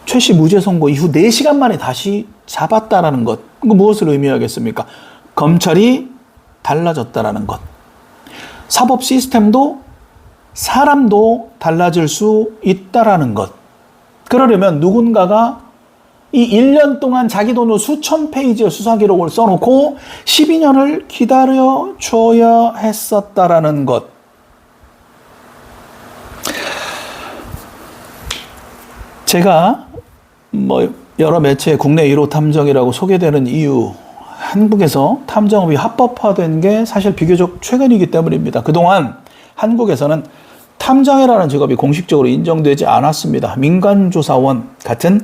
최 씨 무죄 선고 이후 4시간 만에 다시 잡았다라는 것. 무엇을 의미하겠습니까? 검찰이 달라졌다라는 것. 사법 시스템도 사람도 달라질 수 있다라는 것. 그러려면 누군가가 이 1년 동안 자기 돈으로 수천 페이지의 수사 기록을 써놓고 12년을 기다려줘야 했었다라는 것. 제가 여러 매체의 국내 1호 탐정이라고 소개되는 이유, 한국에서 탐정업이 합법화된 게 사실 비교적 최근이기 때문입니다. 그동안 한국에서는 탐정이라는 직업이 공식적으로 인정되지 않았습니다. 민간조사원 같은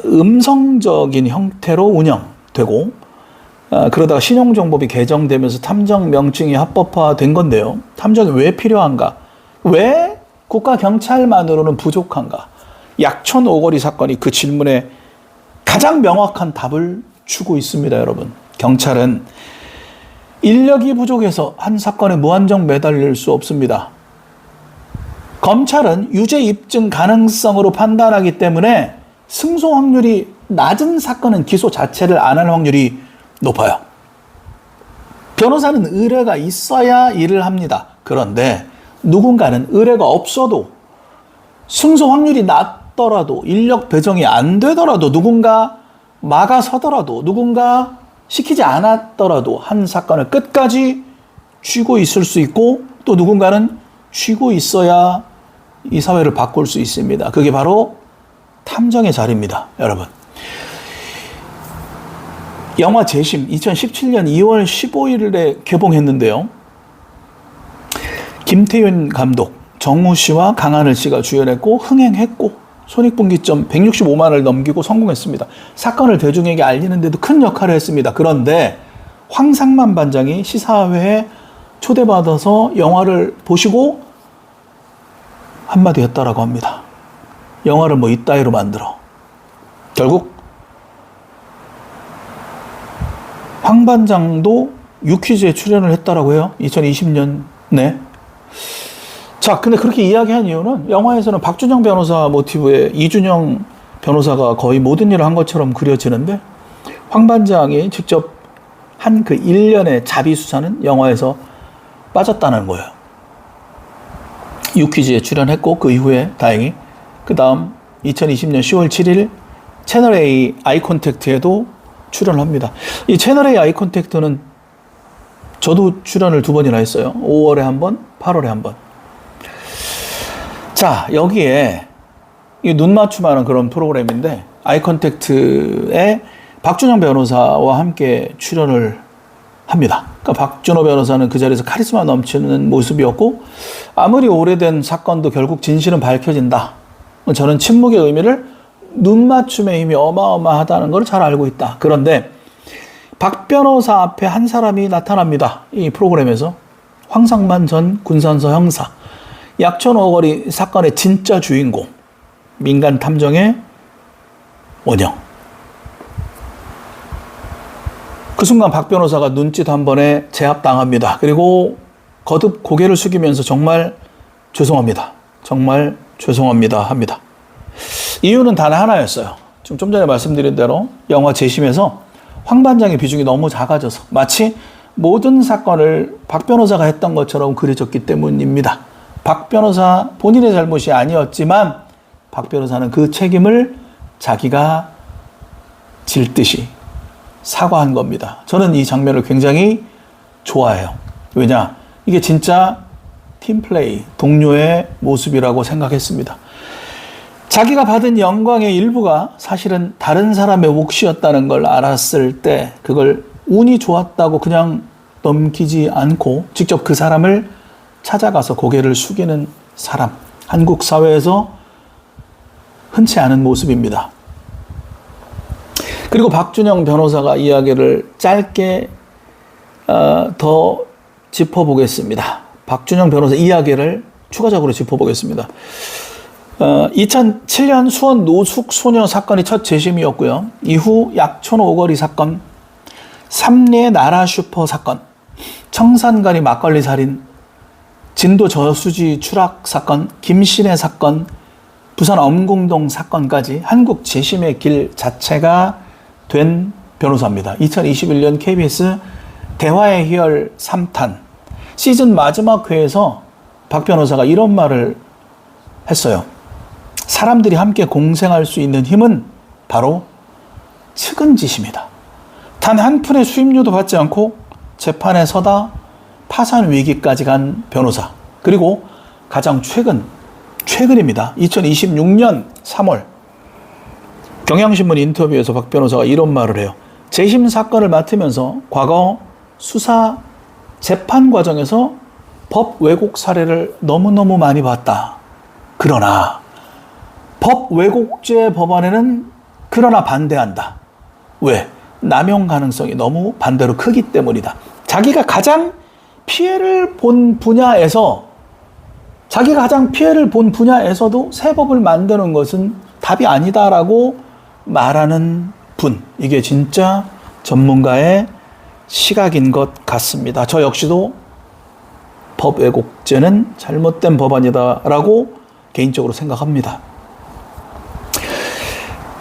음성적인 형태로 운영되고 그러다가 신용정보법이 개정되면서 탐정 명칭이 합법화된 건데요. 탐정이 왜 필요한가? 왜 국가경찰만으로는 부족한가? 약촌 오거리 사건이 그 질문에 가장 명확한 답을 주고 있습니다, 여러분. 경찰은 인력이 부족해서 한 사건에 무한정 매달릴 수 없습니다. 검찰은 유죄 입증 가능성으로 판단하기 때문에 승소 확률이 낮은 사건은 기소 자체를 안 할 확률이 높아요. 변호사는 의뢰가 있어야 일을 합니다. 그런데 누군가는 의뢰가 없어도 승소 확률이 낮더라도 인력 배정이 안 되더라도 누군가 막아서더라도 누군가 시키지 않았더라도 한 사건을 끝까지 쥐고 있을 수 있고 또 누군가는 쥐고 있어야 이 사회를 바꿀 수 있습니다. 그게 바로 탐정의 자리입니다, 여러분. 영화 재심 2017년 2월 15일에 개봉했는데요. 김태윤 감독, 정우 씨와 강하늘 씨가 주연했고 흥행했고 손익분기점 165만을 넘기고 성공했습니다. 사건을 대중에게 알리는 데도 큰 역할을 했습니다. 그런데 황상만 반장이 시사회에 초대받아서 영화를 보시고 한마디 했다라고 합니다. 영화를 이따위로 만들어. 결국 황 반장도 유퀴즈에 출연을 했다라고 해요. 2020년에. 자, 근데 그렇게 이야기한 이유는 영화에서는 박준영 변호사 모티브의 이준영 변호사가 거의 모든 일을 한 것처럼 그려지는데 황 반장이 직접 한 그 1년의 자비 수사는 영화에서 빠졌다는 거예요. 유퀴즈에 출연했고 그 이후에 다행히 그 다음 2020년 10월 7일 채널A 아이콘택트에도 출연합니다. 이 채널A 아이콘택트는 저도 출연을 2번이나 했어요. 5월에 한 번, 8월에 한 번. 자, 여기에 이 눈 맞춤하는 그런 프로그램인데 아이컨택트에 박준영 변호사와 함께 출연을 합니다. 그러니까 박준호 변호사는 그 자리에서 카리스마 넘치는 모습이었고 아무리 오래된 사건도 결국 진실은 밝혀진다. 저는 침묵의 의미를 눈 맞춤의 힘이 어마어마하다는 걸 잘 알고 있다. 그런데 박 변호사 앞에 한 사람이 나타납니다. 이 프로그램에서 황상만 전 군산서 형사. 약촌 오거리 사건의 진짜 주인공. 민간 탐정의 원형. 그 순간 박 변호사가 눈짓 한 번에 제압당합니다. 그리고 거듭 고개를 숙이면서 정말 죄송합니다. 정말 죄송합니다. 합니다. 이유는 단 하나였어요. 지금 좀 전에 말씀드린 대로 영화 재심에서 황 반장의 비중이 너무 작아져서 마치 모든 사건을 박 변호사가 했던 것처럼 그려졌기 때문입니다. 박 변호사 본인의 잘못이 아니었지만 박 변호사는 그 책임을 자기가 질 듯이 사과한 겁니다. 저는 이 장면을 굉장히 좋아해요. 왜냐? 이게 진짜 팀플레이, 동료의 모습이라고 생각했습니다. 자기가 받은 영광의 일부가 사실은 다른 사람의 몫이었다는 걸 알았을 때 그걸 운이 좋았다고 그냥 넘기지 않고 직접 그 사람을 찾아가서 고개를 숙이는 사람. 한국 사회에서 흔치 않은 모습입니다. 그리고 박준영 변호사가 이야기를 짧게 더 짚어보겠습니다. 박준영 변호사 이야기를 추가적으로 짚어보겠습니다. 2007년 수원 노숙 소녀 사건이 첫 재심이었고요. 이후 약촌 오거리 사건, 삼례 나라 슈퍼 사건, 청산가리 막걸리 살인, 진도 저수지 추락 사건, 김신혜 사건, 부산 엄궁동 사건까지 한국 재심의 길 자체가 된 변호사입니다. 2021년 KBS 대화의 희열 3탄 시즌 마지막 회에서 박 변호사가 이런 말을 했어요. 사람들이 함께 공생할 수 있는 힘은 바로 측은지심이다. 단 한 푼의 수임료도 받지 않고 재판에 서다 파산 위기까지 간 변호사. 그리고 가장 최근입니다. 2026년 3월 경향신문 인터뷰에서 박 변호사가 이런 말을 해요. 재심 사건을 맡으면서 과거 수사 재판 과정에서 법 왜곡 사례를 너무너무 많이 봤다. 그러나 법 왜곡죄 법안에는 그러나 반대한다. 왜? 남용 가능성이 너무 반대로 크기 때문이다. 자기가 가장 피해를 본 분야에서도 새 법을 만드는 것은 답이 아니다라고 말하는 분. 이게 진짜 전문가의 시각인 것 같습니다. 저 역시도 법 왜곡죄는 잘못된 법안이다라고 개인적으로 생각합니다.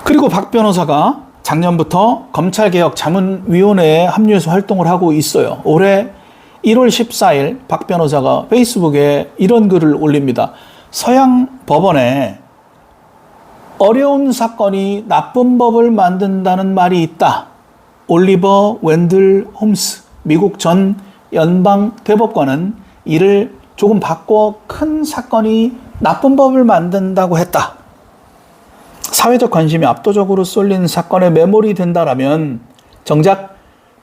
그리고 박 변호사가 작년부터 검찰개혁 자문위원회에 합류해서 활동을 하고 있어요. 올해 1월 14일 박 변호사가 페이스북에 이런 글을 올립니다. 서양 법원에 어려운 사건이 나쁜 법을 만든다는 말이 있다. 올리버 웬들 홈스 미국 전 연방 대법관은 이를 조금 바꿔 큰 사건이 나쁜 법을 만든다고 했다. 사회적 관심이 압도적으로 쏠린 사건에 매몰이 된다라면 정작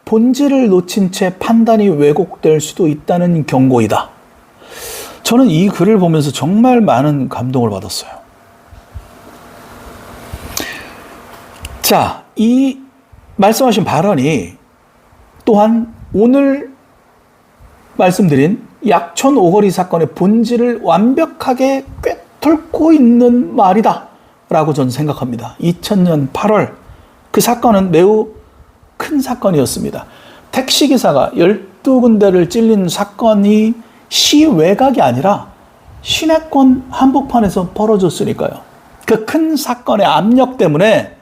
본질을 놓친 채 판단이 왜곡될 수도 있다는 경고이다. 저는 이 글을 보면서 정말 많은 감동을 받았어요. 자, 이 말씀하신 발언이 또한 오늘 말씀드린 약촌 오거리 사건의 본질을 완벽하게 꿰뚫고 있는 말이다 라고 저는 생각합니다. 2000년 8월 그 사건은 매우 큰 사건이었습니다. 택시기사가 12군데를 찔린 사건이 시외곽이 아니라 시내권 한복판에서 벌어졌으니까요. 그 큰 사건의 압력 때문에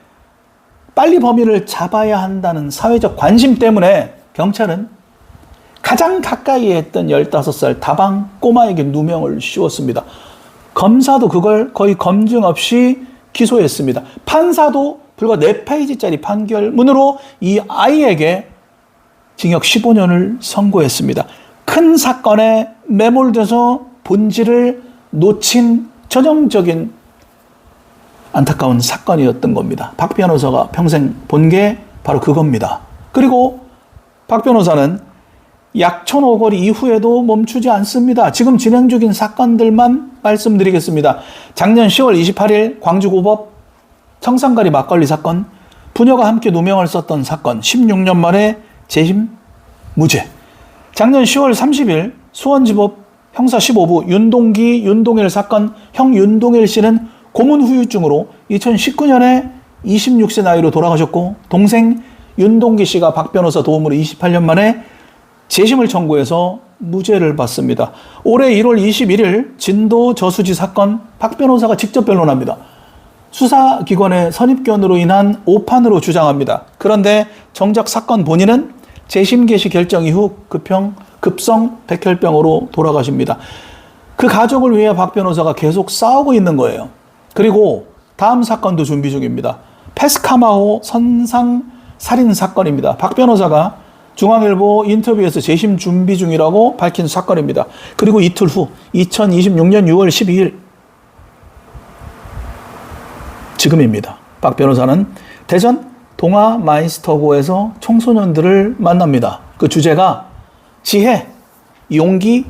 빨리 범인을 잡아야 한다는 사회적 관심 때문에 경찰은 가장 가까이에 했던 15살 다방 꼬마에게 누명을 씌웠습니다. 검사도 그걸 거의 검증 없이 기소했습니다. 판사도 불과 4페이지짜리 판결문으로 이 아이에게 징역 15년을 선고했습니다. 큰 사건에 매몰돼서 본질을 놓친 전형적인 안타까운 사건이었던 겁니다. 박 변호사가 평생 본 게 바로 그겁니다. 그리고 박 변호사는 약촌 오거리 이후에도 멈추지 않습니다. 지금 진행 중인 사건들만 말씀드리겠습니다. 작년 10월 28일 광주고법 청산가리 막걸리 사건, 부녀가 함께 누명을 썼던 사건, 16년 만에 재심 무죄. 작년 10월 30일 수원지법 형사 15부 윤동일 사건, 형 윤동일 씨는 고문 후유증으로 2019년에 26세 나이로 돌아가셨고, 동생 윤동기 씨가 박 변호사 도움으로 28년 만에 재심을 청구해서 무죄를 받습니다. 올해 1월 21일 진도 저수지 사건 박 변호사가 직접 변론합니다. 수사기관의 선입견으로 인한 오판으로 주장합니다. 그런데 정작 사건 본인은 재심 개시 결정 이후 급성 백혈병으로 돌아가십니다. 그 가족을 위해 박 변호사가 계속 싸우고 있는 거예요. 그리고 다음 사건도 준비 중입니다. 페스카마호 선상 살인 사건입니다. 박 변호사가 중앙일보 인터뷰에서 재심 준비 중이라고 밝힌 사건입니다. 그리고 이틀 후 2026년 6월 12일 지금입니다. 박 변호사는 대전 동아마이스터고에서 청소년들을 만납니다. 그 주제가 지혜, 용기,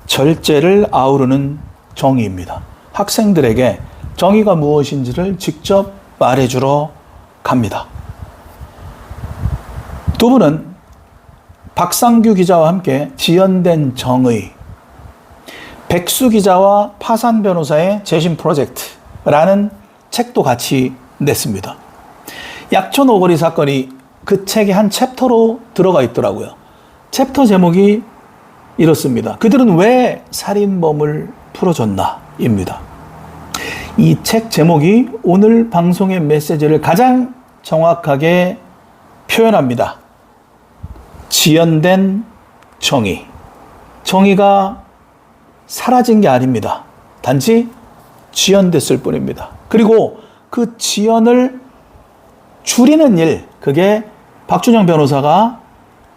절제를 아우르는 정의입니다. 학생들에게 정의가 무엇인지를 직접 말해주러 갑니다. 두 분은 박상규 기자와 함께 지연된 정의, 백수 기자와 파산 변호사의 재심 프로젝트라는 책도 같이 냈습니다. 약촌 오거리 사건이 그 책의 한 챕터로 들어가 있더라고요. 챕터 제목이 이렇습니다. 그들은 왜 살인범을 풀어줬나?입니다. 이 책 제목이 오늘 방송의 메시지를 가장 정확하게 표현합니다. 지연된 정의. 정의가 사라진 게 아닙니다. 단지 지연됐을 뿐입니다. 그리고 그 지연을 줄이는 일, 그게 박준영 변호사가,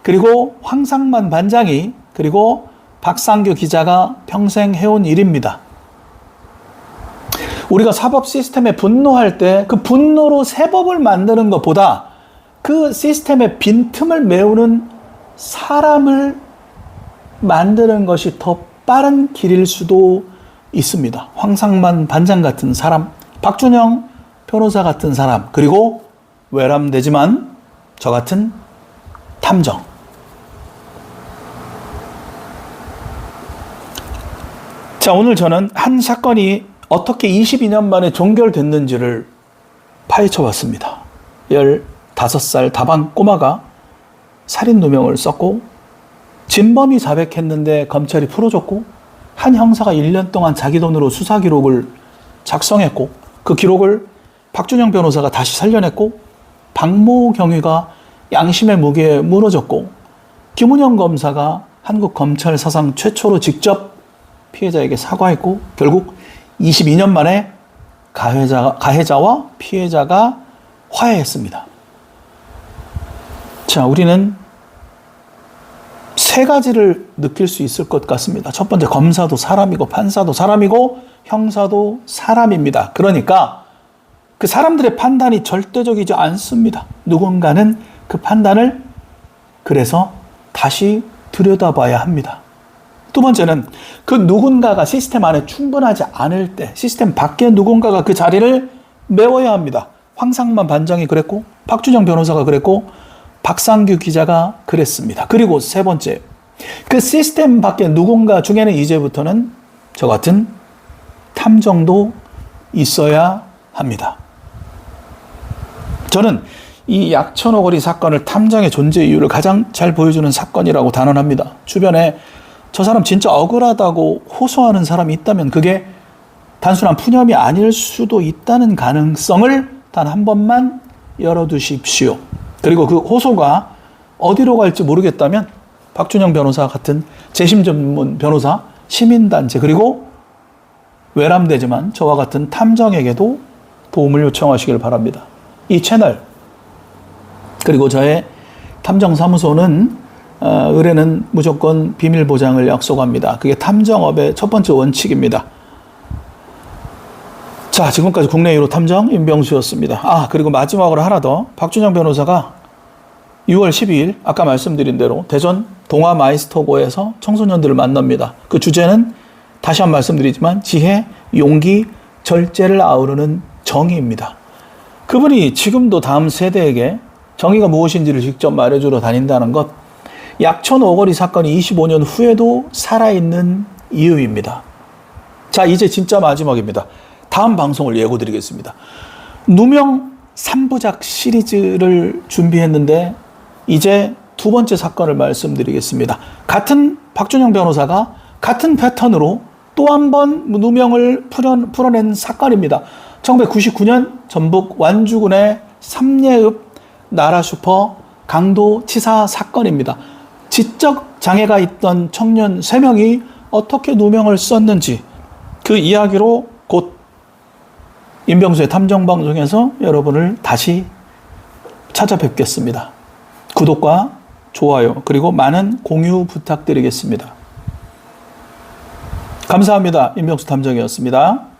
그리고 황상만 반장이, 그리고 박상규 기자가 평생 해온 일입니다. 우리가 사법 시스템에 분노할 때 그 분노로 새 법을 만드는 것보다 그 시스템의 빈틈을 메우는 사람을 만드는 것이 더 빠른 길일 수도 있습니다. 황상만 반장 같은 사람, 박준영 변호사 같은 사람, 그리고 외람되지만 저 같은 탐정. 자, 오늘 저는 한 사건이 어떻게 22년 만에 종결됐는지를 파헤쳐 봤습니다. 15살 다방 꼬마가 살인 누명을 썼고 진범이 자백했는데 검찰이 풀어줬고 한 형사가 1년 동안 자기 돈으로 수사 기록을 작성했고 그 기록을 박준영 변호사가 다시 살려냈고 박모 경위가 양심의 무게에 무너졌고 김은영 검사가 한국 검찰 사상 최초로 직접 피해자에게 사과했고 결국 22년 만에 가해자와 피해자가 화해했습니다. 자, 우리는 세 가지를 느낄 수 있을 것 같습니다. 첫 번째, 검사도 사람이고 판사도 사람이고 형사도 사람입니다. 그러니까 그 사람들의 판단이 절대적이지 않습니다. 누군가는 그 판단을 그래서 다시 들여다봐야 합니다. 두 번째는 그 누군가가 시스템 안에 충분하지 않을 때 시스템 밖에 누군가가 그 자리를 메워야 합니다. 황상만 반장이 그랬고 박준영 변호사가 그랬고 박상규 기자가 그랬습니다. 그리고 세 번째, 그 시스템 밖에 누군가 중에는 이제부터는 저 같은 탐정도 있어야 합니다. 저는 이 약천오거리 사건을 탐정의 존재 이유를 가장 잘 보여주는 사건이라고 단언합니다. 주변에 저 사람 진짜 억울하다고 호소하는 사람이 있다면 그게 단순한 푸념이 아닐 수도 있다는 가능성을 단 한 번만 열어두십시오. 그리고 그 호소가 어디로 갈지 모르겠다면 박준영 변호사 같은 재심 전문 변호사, 시민단체, 그리고 외람되지만 저와 같은 탐정에게도 도움을 요청하시길 바랍니다. 이 채널, 그리고 저의 탐정사무소는 의뢰는 무조건 비밀 보장을 약속합니다. 그게 탐정업의 첫 번째 원칙입니다. 자, 지금까지 국내 1호 탐정 임병수였습니다. 그리고 마지막으로 하나 더. 박준영 변호사가 6월 12일 아까 말씀드린 대로 대전 동아마이스터고에서 청소년들을 만납니다. 그 주제는 다시 한 번 말씀드리지만 지혜, 용기, 절제를 아우르는 정의입니다. 그분이 지금도 다음 세대에게 정의가 무엇인지를 직접 말해주러 다닌다는 것, 약촌 오거리 사건이 25년 후에도 살아있는 이유입니다. 자, 이제 진짜 마지막입니다. 다음 방송을 예고드리겠습니다. 누명 3부작 시리즈를 준비했는데 이제 두 번째 사건을 말씀드리겠습니다. 같은 박준영 변호사가 같은 패턴으로 또 한 번 누명을 풀어낸 사건입니다. 1999년 전북 완주군의 삼례읍 나라슈퍼 강도치사 사건입니다. 지적 장애가 있던 청년 3명이 어떻게 누명을 썼는지 그 이야기로 곧 임병수의 탐정방송에서 여러분을 다시 찾아뵙겠습니다. 구독과 좋아요 그리고 많은 공유 부탁드리겠습니다. 감사합니다. 임병수 탐정이었습니다.